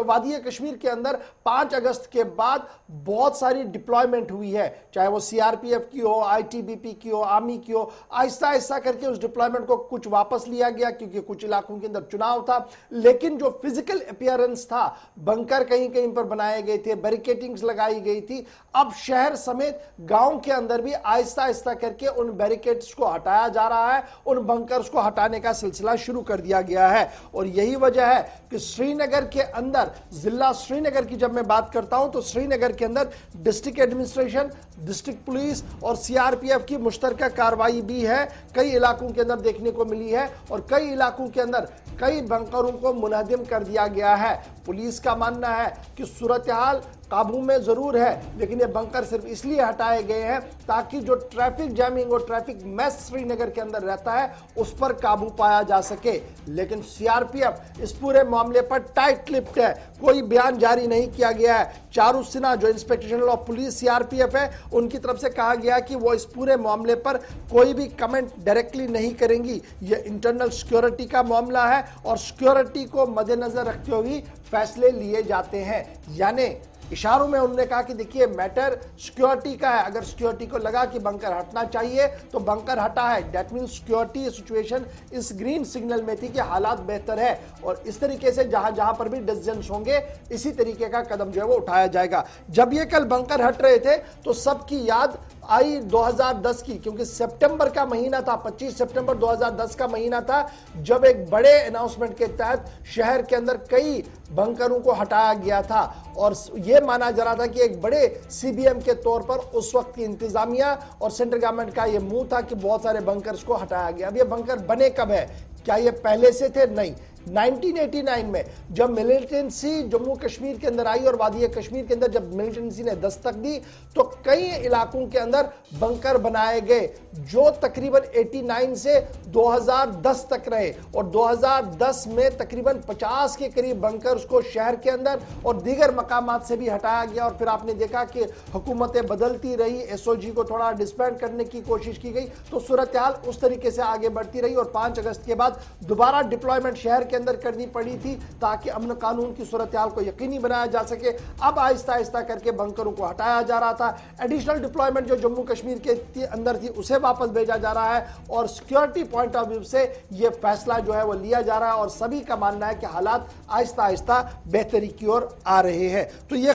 वादी कश्मीर के अंदर 5 अगस्त के बाद बहुत सारी डिप्लॉयमेंट हुई है, चाहे वो सीआरपीएफ की हो, आईटीबीपी की हो, आर्मी की हो। आहिस्ता आहिस्ता करके उस डिप्लॉयमेंट को कुछ वापस लिया गया क्योंकि कुछ इलाकों के अंदर चुनाव था, लेकिन जो फिजिकल अपीयरेंस था, बंकर कहीं कहीं पर बनाए गए थे, बैरिकेडिंग्स लगाई गई थी। अब शहर समेत गांव के अंदर भी आहिस्ता आहिस्ता करके उन बैरिकेड्स को हटाया जा रहा है, उन बंकर्स को हटाने का सिलसिला शुरू कर दिया गया है। और यही वजह है कि श्रीनगर के अंदर, जिला श्रीनगर की जब मैं बात करता हूं तो श्रीनगर के अंदर डिस्ट्रिक्ट एडमिनिस्ट्रेशन, डिस्ट्रिक्ट पुलिस और सीआरपीएफ की मुश्तरका कार्रवाई भी है, कई इलाकों के अंदर देखने को मिली है। और कई इलाकों के अंदर कई बंकरों को मुनहदिम कर दिया गया है। पुलिस का मानना है कि सूरत हाल काबू में जरूर है, लेकिन ये बंकर सिर्फ इसलिए हटाए गए हैं ताकि जो ट्रैफिक जैमिंग और ट्रैफिक मैस श्रीनगर के अंदर रहता है उस पर काबू पाया जा सके। लेकिन सीआरपीएफ इस पूरे मामले पर टाइट लिप्ड है, कोई बयान जारी नहीं किया गया है। चारू सिन्हा जो inspector general of police CRPF है, उनकी तरफ से कहा गया कि वो इस पूरे मामले पर कोई भी कमेंट डायरेक्टली नहीं करेंगी। ये इंटरनल सिक्योरिटी का मामला है और सिक्योरिटी को मद्देनजर रखते हुए फैसले लिए जाते हैं। यानी इशारों में उन्होंने कहा कि देखिए मैटर सिक्योरिटी का है, अगर सिक्योरिटी को लगा कि बंकर हटना चाहिए तो बंकर हटा है। दैट मींस सिक्योरिटी सिचुएशन इस ग्रीन सिग्नल में थी कि हालात बेहतर है और इस तरीके से जहां जहां पर भी डिसीजंस होंगे इसी तरीके का कदम जो है वो उठाया जाएगा। जब ये कल बंकर हट रहे थे तो सबकी याद आई 2010 की, क्योंकि सितंबर का महीना था, 25 सितंबर 2010 का महीना था, जब एक बड़े अनाउंसमेंट के तहत शहर के अंदर कई बंकरों को हटाया गया था। और यह माना जा रहा था कि एक बड़े सीबीएम के तौर पर उस वक्त की इंतजामिया और सेंट्रल गवर्नमेंट का यह मुंह था कि बहुत सारे बंकर्स को हटाया गया। अब ये बंकर बने कब है? क्या ये पहले से थे? नहीं। 1989 में जब मिलिटेंसी जम्मू कश्मीर के अंदर आई और वादी कश्मीर के अंदर जब मिलिटेंसी ने दस्तक दी तो कई इलाकों के अंदर बंकर बनाए गए जो तकरीबन 89 से 2010 तक रहे। और 2010 में तकरीबन 50 के करीब बंकर्स को शहर के अंदर और दीगर मकामात से भी हटाया गया। और फिर आपने देखा कि हुकूमतें बदलती रही, एसओजी को थोड़ा डिस्बैंड करने की कोशिश की गई, तो सूरत हाल उस तरीके से आगे बढ़ती रही। और 5 अगस्त के बाद दोबारा डिप्लॉयमेंट शहर के अंदर करनी पड़ी थी ताकि अमन कानून की सूरत हाल को यकीनी बनाया जा सके। अब आहिस्ता आहिस्ता करके बंकरों को हटाया जा रहा था। एडिशनल डिप्लॉयमेंट जो जम्मू कश्मीर के अंदर थी उसे वापस भेजा जा रहा है और सिक्योरिटी पॉइंट ऑफ व्यू से यह फैसला जो है वो लिया जा रहा है। और सभी का मानना है कि हालात आहिस्ता आहिस्ता बेहतरी की ओर आ रहे हैं। तो ये